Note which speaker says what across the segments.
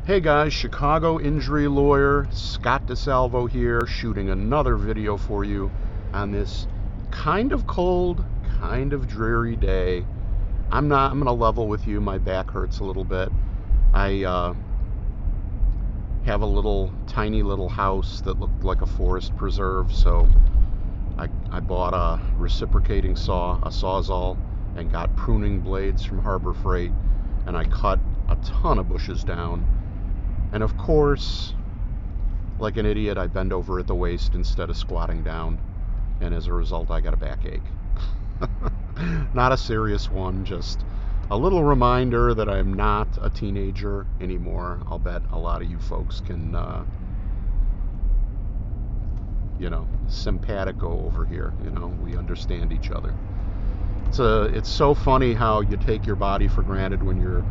Speaker 1: Hey guys, Chicago injury lawyer Scott DeSalvo here, shooting another video for you on this kind of cold, kind of dreary day. I'm gonna level with you. My back hurts a little bit. I have a tiny little house that looked like a forest preserve, so I bought a reciprocating saw, a Sawzall, and got pruning blades from Harbor Freight, and I cut a ton of bushes down. And of course, like an idiot, I bend over at the waist instead of squatting down, and as a result, I got a backache. Not a serious one, just a little reminder that I'm not a teenager anymore. I'll bet a lot of you folks can, simpatico over here. We understand each other. It's so funny how you take your body for granted when you're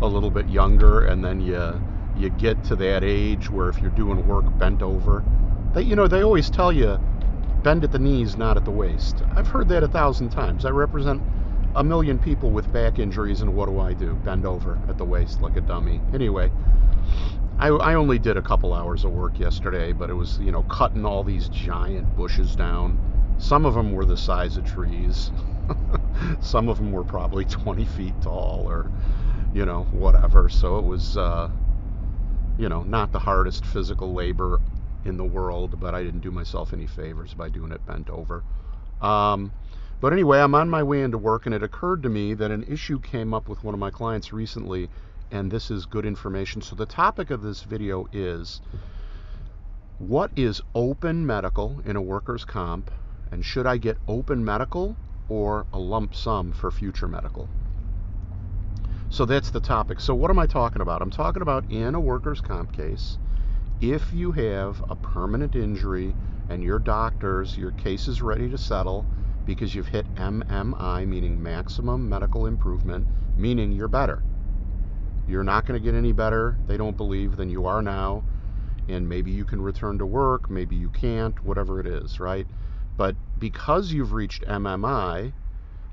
Speaker 1: a little bit younger, and then you get to that age where if you're doing work bent over, they always tell you bend at the knees, not at the waist. I've heard that 1,000 times. I represent a million people with back injuries, and what do? Bend over at the waist like a dummy. Anyway, I only did a couple hours of work yesterday, but it was, cutting all these giant bushes down. Some of them were the size of trees. Some of them were probably 20 feet tall, or whatever. So it was not the hardest physical labor in the world, but I didn't do myself any favors by doing it bent over. But anyway, I'm on my way into work, and it occurred to me that an issue came up with one of my clients recently, and this is good information. So the topic of this video is, what is open medical in a workers' comp, and should I get open medical or a lump sum for future medical? So that's the topic. So what am I talking about? I'm talking about in a workers' comp case, if you have a permanent injury and your case is ready to settle because you've hit MMI, meaning maximum medical improvement, meaning you're better. You're not going to get any better, they don't believe, than you are now, and maybe you can return to work, maybe you can't, whatever it is, right? But because you've reached MMI,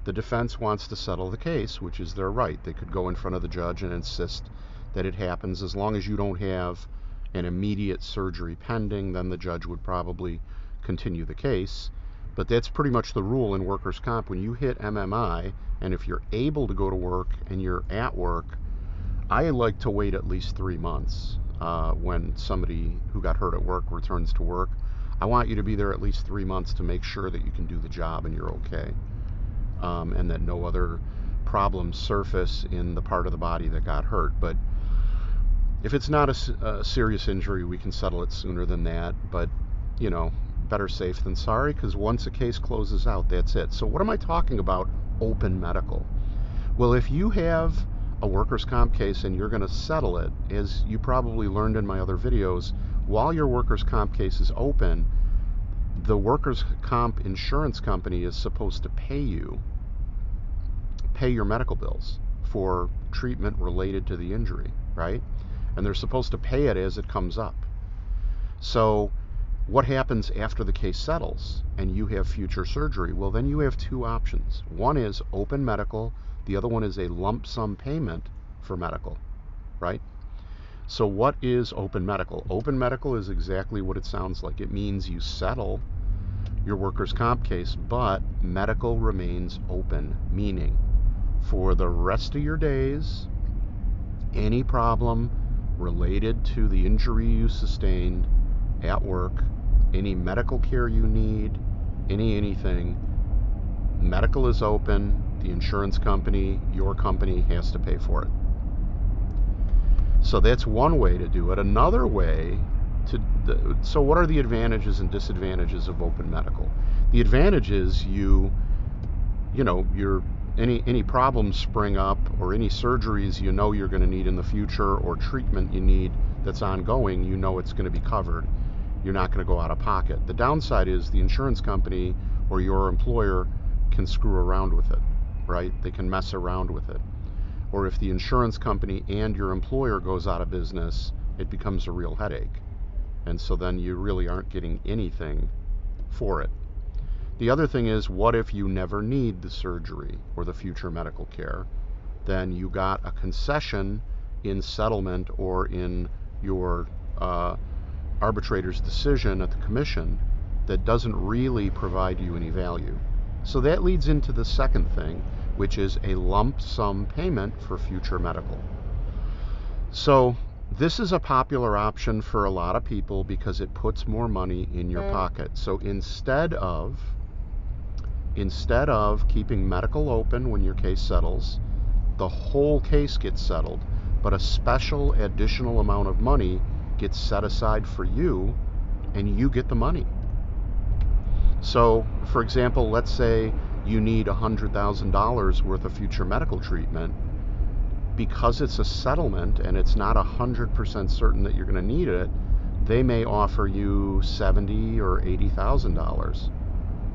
Speaker 1: the defense wants to settle the case, which is their right. They could go in front of the judge and insist that it happens. As long as you don't have an immediate surgery pending, then the judge would probably continue the case. But that's pretty much the rule in workers' comp. When you hit MMI, and if you're able to go to work and you're at work, I like to wait at least 3 months when somebody who got hurt at work returns to work. I want you to be there at least 3 months to make sure that you can do the job and you're okay. And that no other problems surface in the part of the body that got hurt. But if it's not a serious injury, we can settle it sooner than that. But, better safe than sorry, because once a case closes out, that's it. So what am I talking about open medical? Well, if you have a workers' comp case and you're going to settle it, as you probably learned in my other videos, while your workers' comp case is open, the workers' comp insurance company is supposed to pay your medical bills for treatment related to the injury, right? And they're supposed to pay it as it comes up. So what happens after the case settles and you have future surgery? Well, then you have two options. One is open medical, the other one is a lump sum payment for medical, right? So what is open medical? Open medical is exactly what it sounds like. It means you settle your workers' comp case, but medical remains open, meaning for the rest of your days, any problem related to the injury you sustained at work, any medical care you need, anything, medical is open. The insurance company, your company, has to pay for it. So that's one way to do it. Another way so what are the advantages and disadvantages of open medical? The advantage is any problems spring up, or any surgeries you're going to need in the future, or treatment you need that's ongoing, it's going to be covered. You're not going to go out of pocket. The downside is the insurance company or your employer can screw around with it, right? They can mess around with it. Or if the insurance company and your employer goes out of business, it becomes a real headache. And so then you really aren't getting anything for it. The other thing is, what if you never need the surgery or the future medical care? Then you got a concession in settlement or in your arbitrator's decision at the commission that doesn't really provide you any value. So that leads into the second thing, which is a lump sum payment for future medical. So this is a popular option for a lot of people because it puts more money in your pocket. So instead of keeping medical open when your case settles, the whole case gets settled, but a special additional amount of money gets set aside for you, and you get the money. So, for example, let's say you need $100,000 worth of future medical treatment. Because it's a settlement and it's not 100% certain that you're going to need it, they may offer you $70,000 or $80,000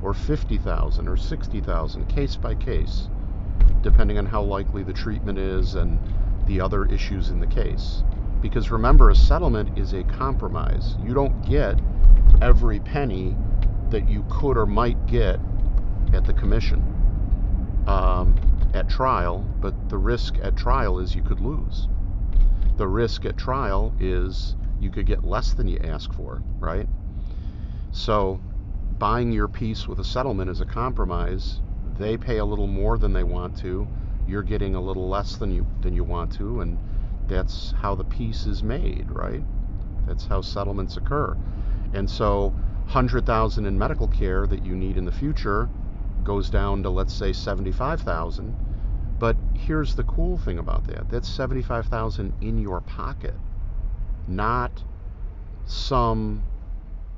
Speaker 1: or $50,000 or $60,000, case by case, depending on how likely the treatment is and the other issues in the case. Because remember, a settlement is a compromise. You don't get every penny that you could or might get at the commission at trial, but the risk at trial is you could lose. The risk at trial is you could get less than you ask for, right? So buying your piece with a settlement is a compromise. They pay a little more than they want to. You're getting a little less than you want to, and that's how the peace is made, right? That's how settlements occur. And so $100,000 in medical care that you need in the future goes down to, let's say, $75,000. But here's the cool thing about that. That's $75,000 in your pocket, not some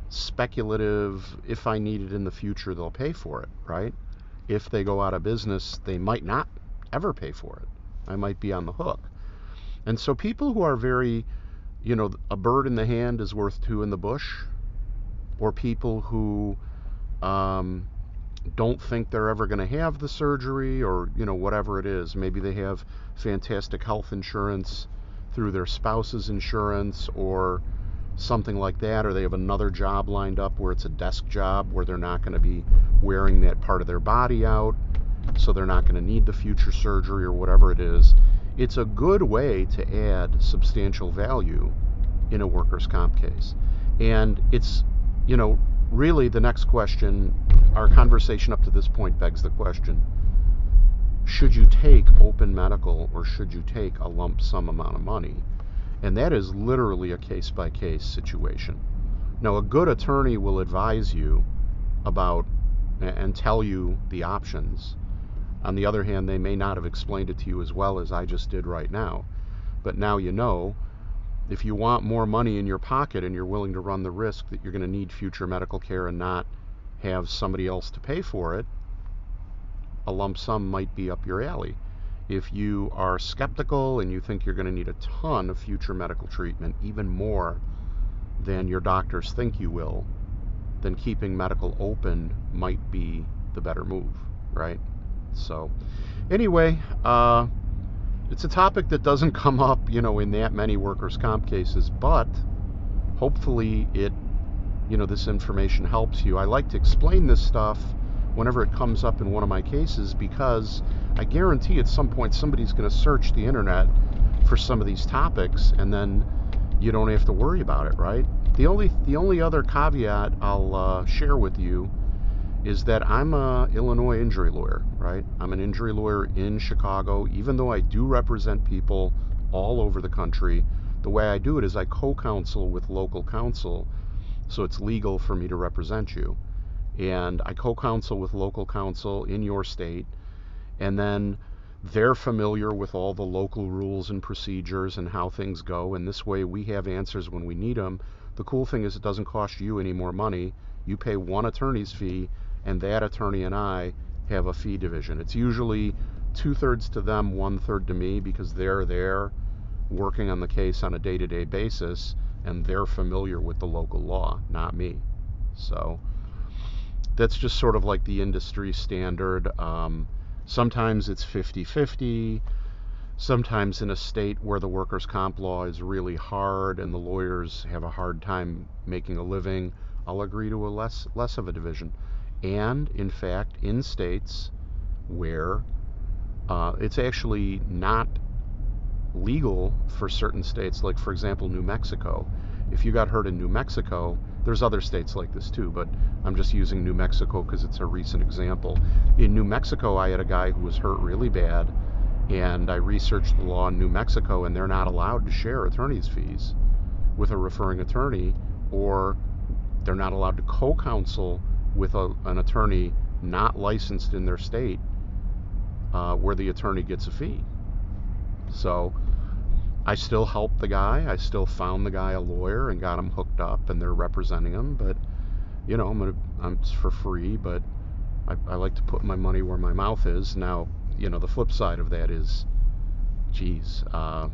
Speaker 1: speculative, if I need it in the future, they'll pay for it, right? If they go out of business, they might not ever pay for it. I might be on the hook. And so people who are very, a bird in the hand is worth two in the bush, or people who don't think they're ever going to have the surgery, or whatever it is. Maybe they have fantastic health insurance through their spouse's insurance or something like that, or they have another job lined up where it's a desk job where they're not going to be wearing that part of their body out, so they're not going to need the future surgery or whatever it is. It's a good way to add substantial value in a workers' comp case. And it's, really the next question, our conversation up to this point begs the question, should you take open medical or should you take a lump sum amount of money? And that is literally a case-by-case situation. Now, a good attorney will advise you about and tell you the options. On the other hand, they may not have explained it to you as well as I just did right now. But now you know, if you want more money in your pocket and you're willing to run the risk that you're going to need future medical care and not have somebody else to pay for it, a lump sum might be up your alley. If you are skeptical and you think you're going to need a ton of future medical treatment, even more than your doctors think you will, then keeping medical open might be the better move, right? So anyway, it's a topic that doesn't come up, in that many workers' comp cases, but hopefully this information helps you. I like to explain this stuff whenever it comes up in one of my cases because I guarantee at some point somebody's going to search the internet for some of these topics, and then you don't have to worry about it, right? The only other caveat I'll share with you is that I'm a Illinois injury lawyer, right? I'm an injury lawyer in Chicago. Even though I do represent people all over the country, the way I do it is I co-counsel with local counsel, so it's legal for me to represent you. And I co-counsel with local counsel in your state, and then they're familiar with all the local rules and procedures and how things go, and this way we have answers when we need them. The cool thing is it doesn't cost you any more money. You pay one attorney's fee, and that attorney and I have a fee division. It's usually 2/3 to them, 1/3 to me, because they're there working on the case on a day-to-day basis, and they're familiar with the local law, not me. So that's just sort of like the industry standard. Sometimes it's 50-50. Sometimes in a state where the workers' comp law is really hard and the lawyers have a hard time making a living, I'll agree to a less of a division. And in fact, in states where it's actually not legal for certain states, like for example New Mexico. If you got hurt in New Mexico, there's other states like this too, but I'm just using New Mexico because it's a recent example. In New Mexico, I had a guy who was hurt really bad, and I researched the law in New Mexico, and they're not allowed to share attorney's fees with a referring attorney, or they're not allowed to co-counsel with an attorney not licensed in their state, where the attorney gets a fee. So I still helped the guy. I still found the guy a lawyer and got him hooked up, and they're representing him. But you know, it's for free. But I like to put my money where my mouth is. Now, you know, the flip side of that is, geez, I'm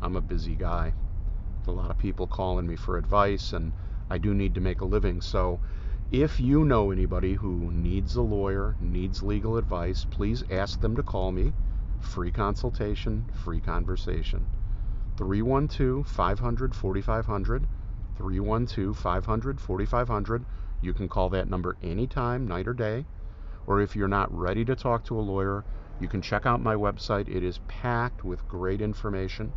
Speaker 1: a busy guy. A lot of people calling me for advice, and I do need to make a living. So if you know anybody who needs a lawyer, needs legal advice, please ask them to call me. Free consultation, free conversation. 312-500-4500, 312-500-4500. You can call that number anytime, night or day. Or if you're not ready to talk to a lawyer, you can check out my website. It is packed with great information.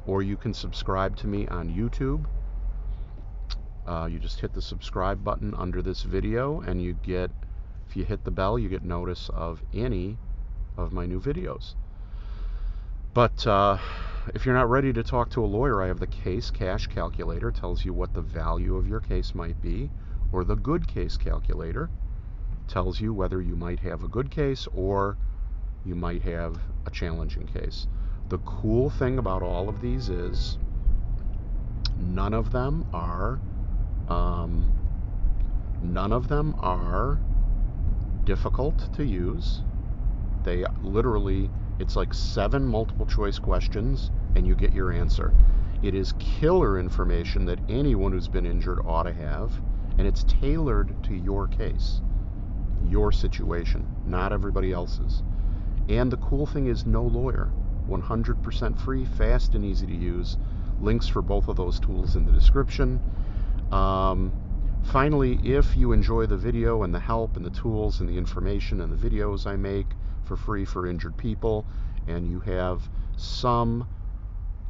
Speaker 1: Or you can subscribe to me on YouTube. You just hit the subscribe button under this video, and you get, if you hit the bell, you get notice of any of my new videos. But if you're not ready to talk to a lawyer, I have the case cash calculator. Tells you what the value of your case might be, or the good case calculator tells you whether you might have a good case or you might have a challenging case. The cool thing about all of these is none of them are difficult to use. They literally, it's like 7 multiple choice questions and you get your answer. It is killer information that anyone who's been injured ought to have, and it's tailored to your case, your situation, not everybody else's. And the cool thing is no lawyer. 100% free, fast and easy to use. Links for both of those tools in the description. Finally, if you enjoy the video and the help and the tools and the information and the videos I make for free for injured people, and you have some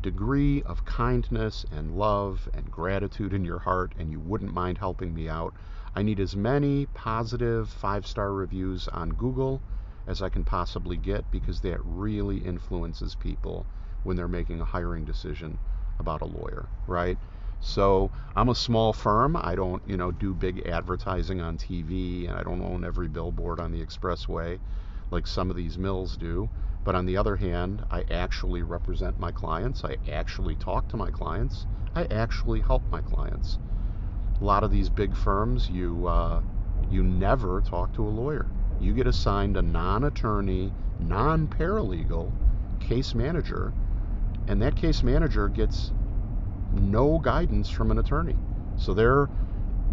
Speaker 1: degree of kindness and love and gratitude in your heart, and you wouldn't mind helping me out, I need as many positive 5-star reviews on Google as I can possibly get, because that really influences people when they're making a hiring decision about a lawyer, right? So I'm a small firm. I don't, do big advertising on TV, and I don't own every billboard on the expressway like some of these mills do. But on the other hand, I actually represent my clients. I actually talk to my clients. I actually help my clients. A lot of these big firms, you never talk to a lawyer. You get assigned a non-attorney, non-paralegal case manager, and that case manager gets no guidance from an attorney. So they're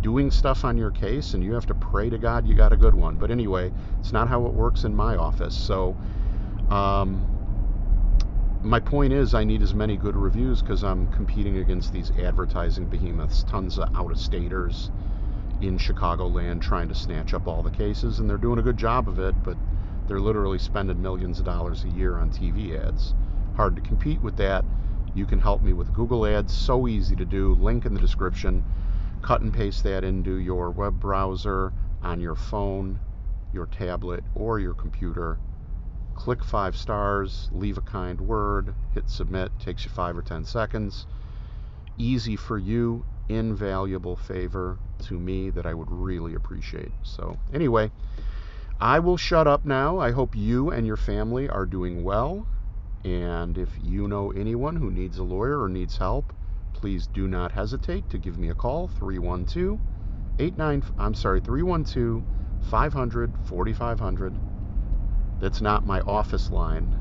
Speaker 1: doing stuff on your case, and you have to pray to God you got a good one. But anyway, it's not how it works in my office. So my point is, I need as many good reviews because I'm competing against these advertising behemoths, tons of out-of-staters in Chicagoland trying to snatch up all the cases, and they're doing a good job of it, but they're literally spending millions of dollars a year on TV ads. Hard to compete with that. You can help me with Google ads, so easy to do. Link in the description. Cut and paste that into your web browser, on your phone, your tablet, or your computer. Click 5 stars, leave a kind word, hit submit. Takes you 5 or 10 seconds. Easy for you, invaluable favor to me that I would really appreciate. So anyway, I will shut up now. I hope you and your family are doing well. And if you know anyone who needs a lawyer or needs help, please do not hesitate to give me a call. 312-500-4500. That's not my office line.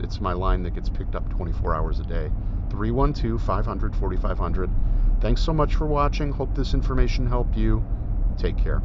Speaker 1: It's my line that gets picked up 24 hours a day. 312-500-4500. Thanks so much for watching. Hope this information helped you. Take care.